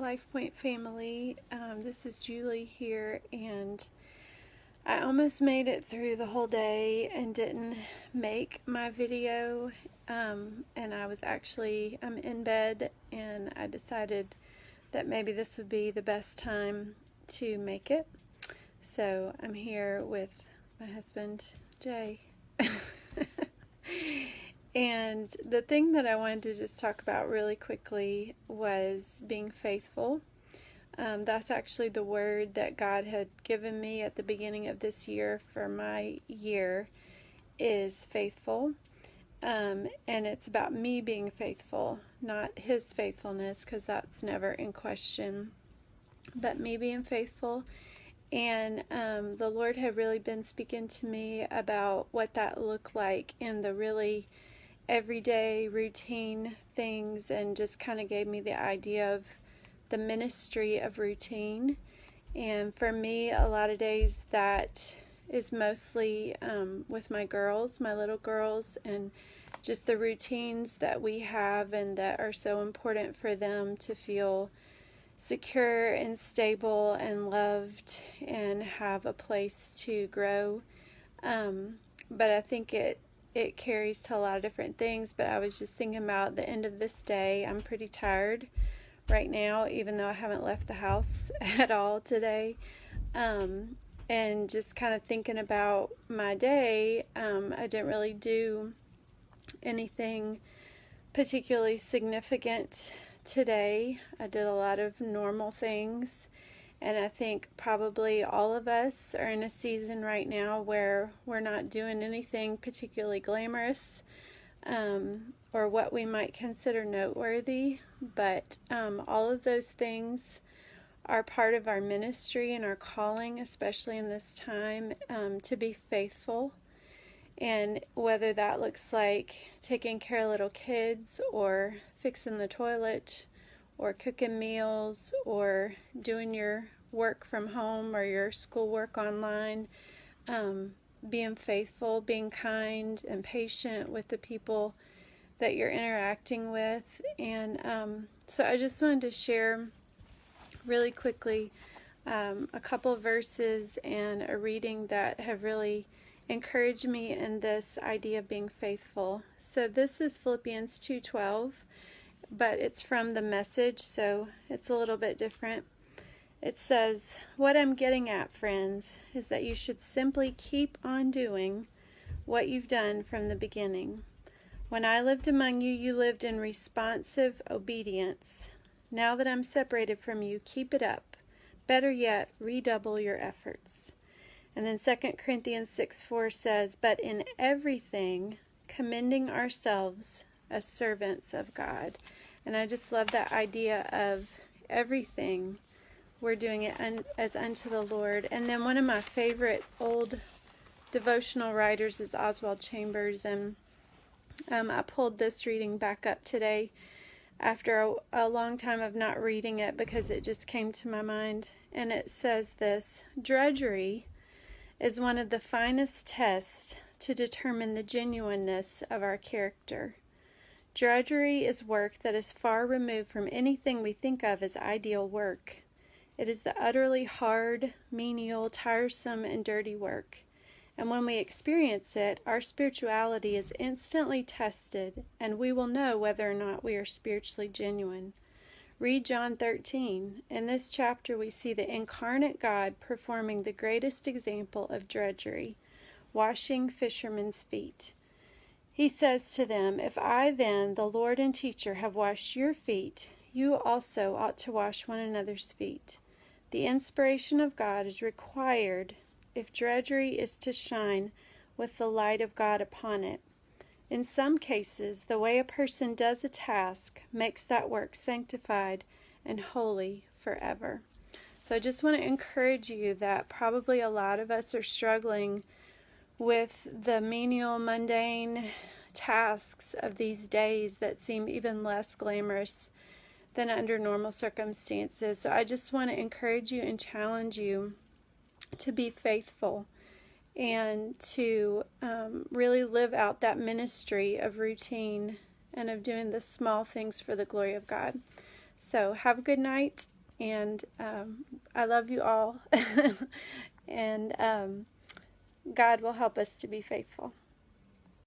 LifePoint family. This is Julie here, and I almost made it through the whole day and didn't make my video. And I'm in bed, and I decided that maybe this would be the best time to make it. So I'm here with my husband, Jay. And the thing that I wanted to just talk about really quickly was being faithful. That's actually the word that God had given me at the beginning of this year for my year, is faithful. And it's about me being faithful, not His faithfulness, because that's never in question, but me being faithful. And the Lord had really been speaking to me about what that looked like in the really everyday routine things, and just kind of gave me the idea of the ministry of routine. And for me, a lot of days that is mostly with my girls, my little girls, and just the routines that we have and that are so important for them to feel secure and stable and loved and have a place to grow. But I think it carries to a lot of different things. But I was just thinking about the end of this day. I'm pretty tired right now, even though I haven't left the house at all today. And just kind of thinking about my day, I didn't really do anything particularly significant today. I did a lot of normal things. And I think probably all of us are in a season right now where we're not doing anything particularly glamorous or what we might consider noteworthy. But all of those things are part of our ministry and our calling, especially in this time, to be faithful. And whether that looks like taking care of little kids, or fixing the toilet, or cooking meals, or doing your work from home or your schoolwork online, being faithful, being kind and patient with the people that you're interacting with. And so I just wanted to share really quickly a couple of verses and a reading that have really encouraged me in this idea of being faithful. So this is Philippians 2:12. But it's from the Message, so it's a little bit different. It says, "What I'm getting at, friends, is that you should simply keep on doing what you've done from the beginning. When I lived among you, you lived in responsive obedience. Now that I'm separated from you, keep it up. Better yet, redouble your efforts." And then 2 Corinthians 6:4 says, "But in everything, commending ourselves as servants of God." And I just love that idea of everything, we're doing it as unto the Lord. And then one of my favorite old devotional writers is Oswald Chambers. And I pulled this reading back up today after a long time of not reading it, because it just came to my mind. And it says this: "Drudgery is one of the finest tests to determine the genuineness of our character. Drudgery is work that is far removed from anything we think of as ideal work. It is the utterly hard, menial, tiresome, and dirty work. And when we experience it, our spirituality is instantly tested, and we will know whether or not we are spiritually genuine. Read John 13. In this chapter, we see the incarnate God performing the greatest example of drudgery, washing fishermen's feet. He says to them, 'If I then, the Lord and teacher, have washed your feet, you also ought to wash one another's feet.' The inspiration of God is required if drudgery is to shine with the light of God upon it. In some cases, the way a person does a task makes that work sanctified and holy forever." So I just want to encourage you that probably a lot of us are struggling with the menial, mundane tasks of these days that seem even less glamorous than under normal circumstances. So I just want to encourage you and challenge you to be faithful and to really live out that ministry of routine and of doing the small things for the glory of God. So have a good night, And I love you all. And God will help us to be faithful.